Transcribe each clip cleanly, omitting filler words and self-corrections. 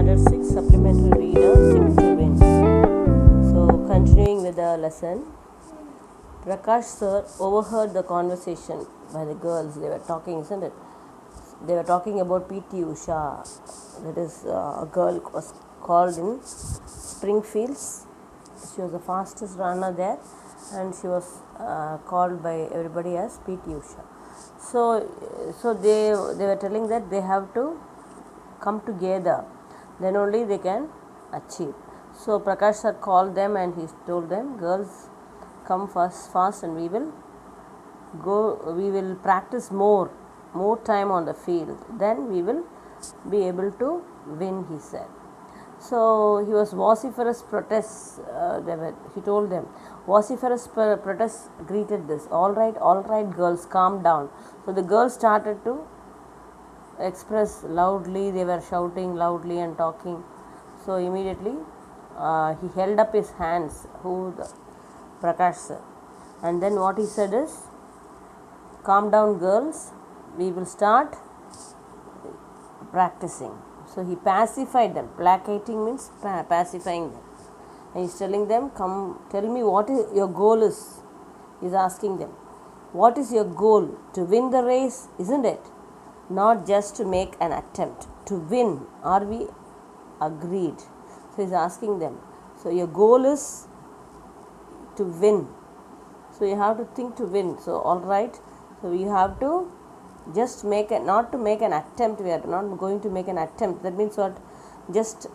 Standard 6 Supplementary Reader Sing to Win. So, continuing with the lesson, Prakash sir overheard the conversation by the girls. They were talking, isn't it? They were talking about P.T. Usha. That is, a girl was called in Springfields. She was the fastest runner there, and she was called by everybody as P.T. Usha. So they were telling that they have to come together, then only they can achieve. So Prakash sir called them and he told them, girls, come fast and we will practice more time on the field, then we will be able to win, he said. So he was vociferous protests, he told them. Vociferous protests greeted this. All right, girls, calm down. So the girls started to express loudly, they were shouting loudly and talking. So immediately he held up his hands, Prakash sir. And then what he said is, calm down girls, we will start practicing. So he pacified them. Placating means pacifying them. And he's telling them, come, tell me what your goal is. He's asking them, what is your goal? To win the race, isn't it? Not just to make an attempt. To win. Are we agreed? So he's asking them, so your goal is to win. So you have to think to win. So all right. So you have to just not to make an attempt. We are not going to make an attempt. That means what? Just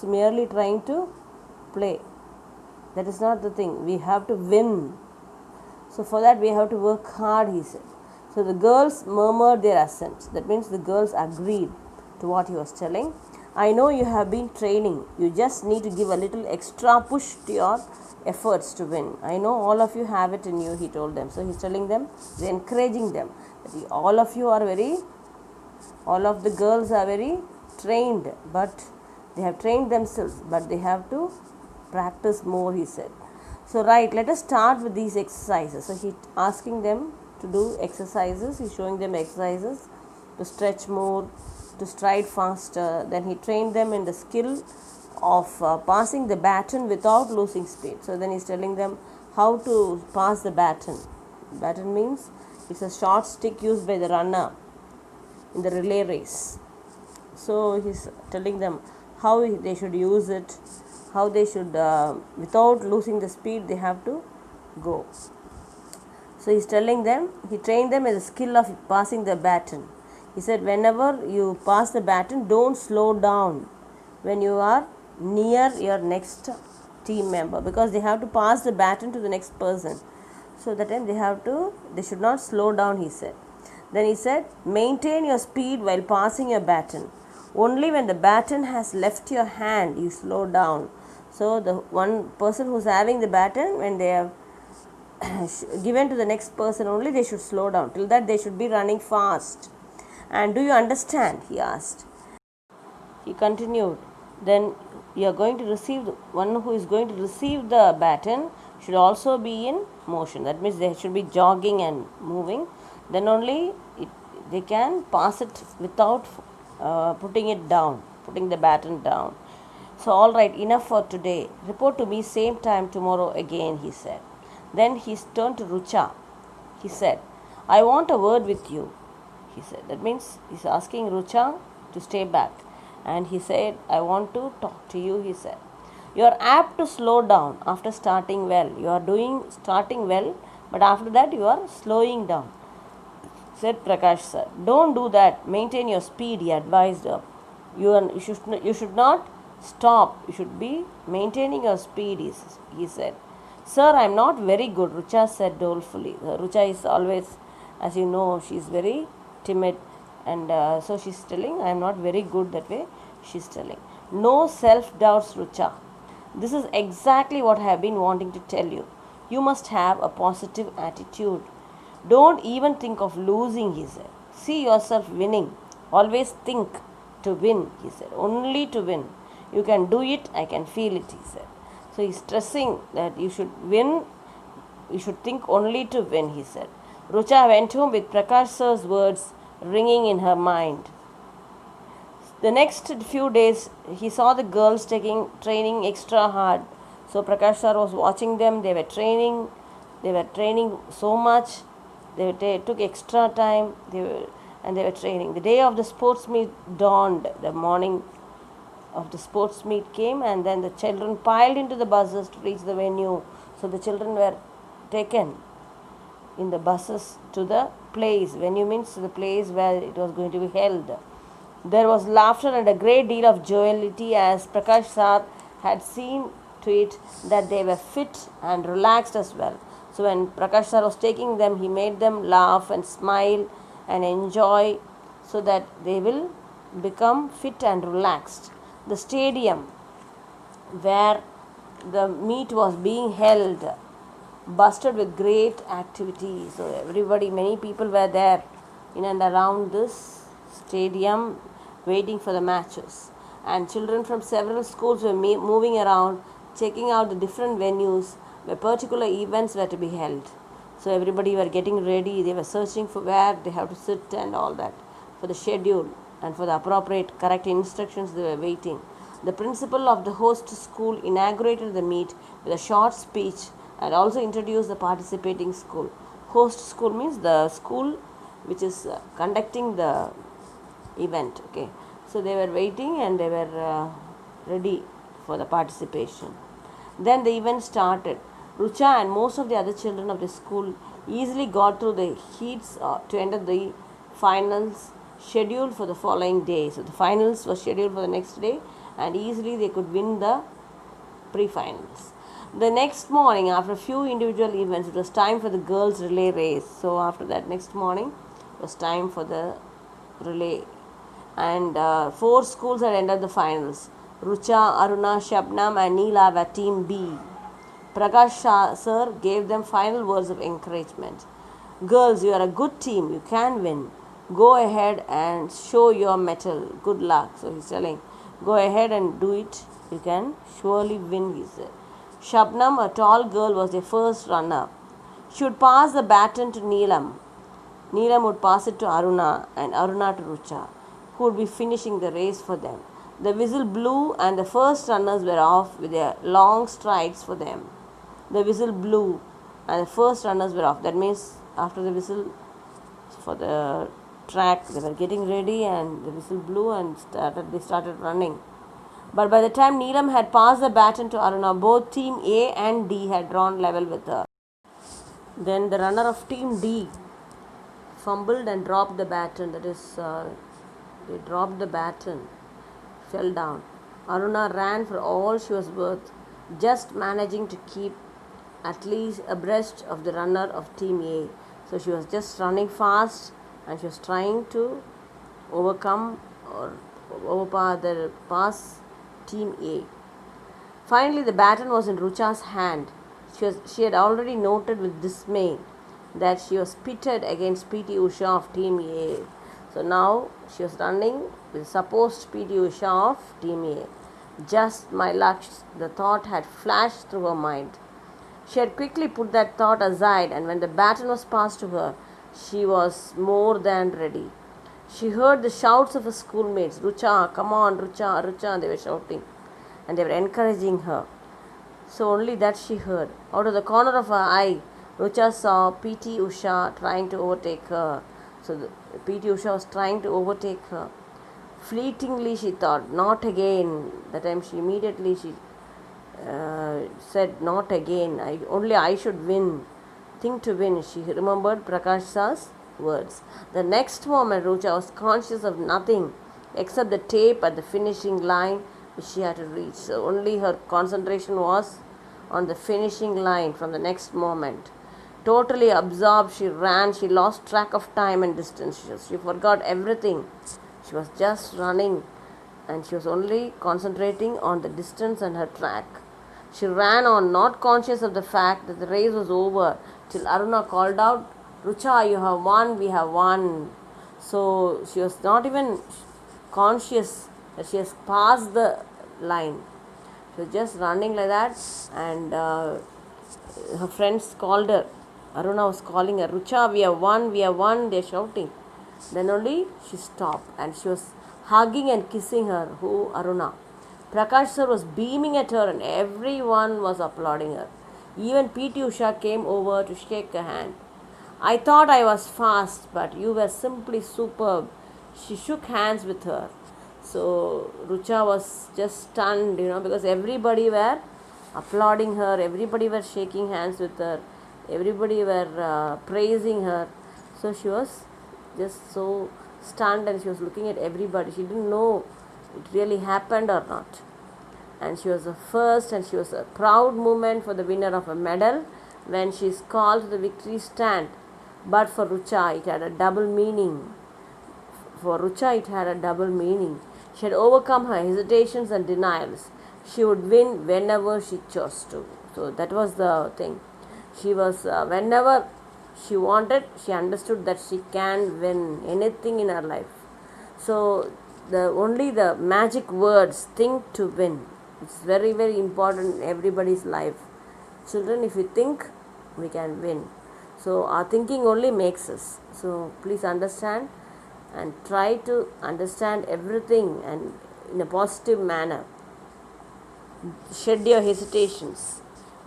merely trying to play. That is not the thing. We have to win. So for that we have to work hard, he said. So the girls murmured their assent. That means the girls agreed to what he was telling. I know you have been training. You just need to give a little extra push to your efforts to win. I know all of you have it in you, he told them. So he's telling them, he's encouraging them. That all of the girls are very trained, but they have trained themselves, but they have to practice more, he said. So right, let us start with these exercises. So he's asking them to do exercises. He's showing them exercises to stretch more, to stride faster. Then he trained them in the skill of passing the baton without losing speed. So then he's telling them how to pass the baton. Baton means it's a short stick used by the runner in the relay race. So he's telling them how they should use it, how they should, without losing the speed, they have to go. So he's telling them, he trained them in the skill of passing the baton. He said, whenever you pass the baton, don't slow down when you are near your next team member, because they have to pass the baton to the next person. So that time they should not slow down, he said. Then he said, maintain your speed while passing your baton. Only when the baton has left your hand, you slow down. So the one person who's having the baton, when they have given to the next person only, they should slow down. Till that they should be running fast. And do you understand? He asked. He continued, then you are going to receive, one who is going to receive the baton should also be in motion. That means they should be jogging and moving. Then only they can pass it without putting the baton down. So all right, enough for today. Report to me same time tomorrow again, he said. Then he turned to Rucha. He said, I want a word with you, he said. That means he's asking Rucha to stay back. And he said, I want to talk to you, he said. You are apt to slow down after starting well. You are starting well, but after that you are slowing down, said Prakash sir. Don't do that. Maintain your speed, he advised her. You should not stop. You should be maintaining your speed, he said. Sir, I am not very good, Rucha said dolefully. Rucha is always, as you know, she is very timid, and so she's telling, I am not very good that way, she's telling. No self-doubts, Rucha. This is exactly what I have been wanting to tell you. You must have a positive attitude. Don't even think of losing, he said. See yourself winning. Always think to win, he said. Only to win. You can do it, I can feel it, he said. So he's stressing that you should win, you should think only to win, he said. Rucha went home with Prakash sir's words ringing in her mind. The next few days, he saw the girls training extra hard. So Prakash sir was watching them. They were training. They were training so much. They took extra time. And they were training. The day of the sports meet dawned. The morning of the sports meet came, and then the children piled into the buses to reach the venue. So the children were taken in the buses to the place. Venue means the place where it was going to be held. There was laughter and a great deal of joviality as Prakash sir had seen to it that they were fit and relaxed as well. So when Prakash sir was taking them, he made them laugh and smile and enjoy so that they will become fit and relaxed. The stadium where the meet was being held busted with great activity. So everybody, many people were there in and around this stadium waiting for the matches. And children from several schools were moving around, checking out the different venues where particular events were to be held. So everybody were getting ready. They were searching for where they have to sit and all that for the schedule and for the appropriate correct instructions. They were waiting. The principal of the host school inaugurated the meet with a short speech and also introduced the participating school. Host school means the school which is conducting the event. Okay, so they were waiting and they were ready for the participation. Then the event started. Rucha and most of the other children of the school easily got through the heats to enter the finals scheduled for the following day. So the finals were scheduled for the next day, and easily they could win the pre-finals. The next morning, after a few individual events, it was time for the girls' relay race. So after that, next morning, it was time for the relay. And 4 schools had entered the finals. Rucha, Aruna, Shabnam and Neela were team B. Prakash sir gave them final words of encouragement. Girls, you are a good team. You can win. Go ahead and show your mettle. Good luck. So he's telling, go ahead and do it. You can surely win, he said. Shabnam, a tall girl, was their first runner. She would pass the baton to Neelam. Neelam would pass it to Aruna and Aruna to Rucha, who would be finishing the race for them. The whistle blew and the first runners were off with their long strides for them. The whistle blew and the first runners were off. That means after the whistle for the track, they were getting ready and the whistle blew and they started running. But by the time Neelam had passed the baton to Aruna, both team A and D had drawn level with her. Then the runner of team D fumbled and dropped the baton. That is, they dropped the baton, fell down. Aruna ran for all she was worth, just managing to keep at least abreast of the runner of team A. So she was just running fast and she was trying to overcome or overpower the pass team A. Finally, the baton was in Rucha's hand. She had already noted with dismay that she was pitted against P.T. Usha of team A. So now she was running with supposed P.T. Usha of team A. Just my luck, the thought had flashed through her mind. She had quickly put that thought aside, and when the baton was passed to her, she was more than ready. She heard the shouts of her schoolmates, Rucha, come on, Rucha, Rucha, they were shouting and they were encouraging her. So only that she heard. Out of the corner of her eye, Rucha saw P.T. Usha trying to overtake her. So P.T. Usha was trying to overtake her. Fleetingly she thought, not again. That time she immediately said, not again. Only I should win. Think to win. She remembered Prakash Sir's words. The next moment, Rucha was conscious of nothing except the tape at the finishing line which she had to reach. So only her concentration was on the finishing line from the next moment. Totally absorbed, she ran. She lost track of time and distance. She forgot everything. She was just running and she was only concentrating on the distance and her track. She ran on, not conscious of the fact that the race was over, till Aruna called out, Rucha, you have won, we have won. So she was not even conscious that she has passed the line. She was just running like that, and her friends called her. Aruna was calling her, Rucha, we have won, they are shouting. Then only she stopped and she was hugging and kissing her. Who? Aruna. Prakash sir was beaming at her and everyone was applauding her. Even P.T. Usha came over to shake her hand. I thought I was fast, but you were simply superb. She shook hands with her. So Rucha was just stunned, because everybody were applauding her, everybody were shaking hands with her, everybody were praising her. So she was just so stunned and she was looking at everybody. She didn't know it really happened or not. And she was the first, and she was a proud moment for the winner of a medal when she is called to the victory stand. But for Rucha, it had a double meaning. For Rucha, it had a double meaning. She had overcome her hesitations and denials. She would win whenever she chose to. So that was the thing. She was, whenever she wanted, she understood that she can win anything in her life. So only the magic words, think to win. It's very, very important in everybody's life. Children, if you think, we can win. So our thinking only makes us. So please understand and try to understand everything and in a positive manner. Shed your hesitations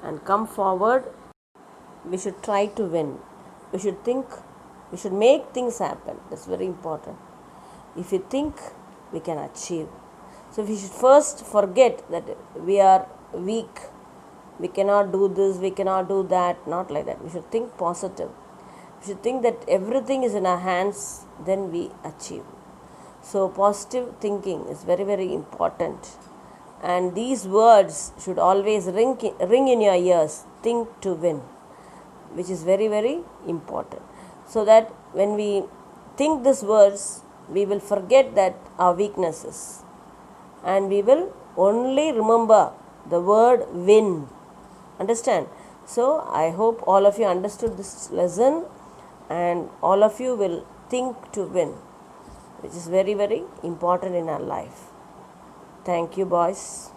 and come forward. We should try to win. We should think, we should make things happen. That's very important. If you think, we can achieve. So we should first forget that we are weak. We cannot do this, we cannot do that. Not like that. We should think positive. We should think that everything is in our hands, then we achieve. So positive thinking is very, very important. And these words should always ring in your ears. Think to win, which is very, very important. So that when we think these words, we will forget that our weaknesses. And we will only remember the word win. Understand? So I hope all of you understood this lesson and all of you will think to win, which is very, very important in our life. Thank you, boys.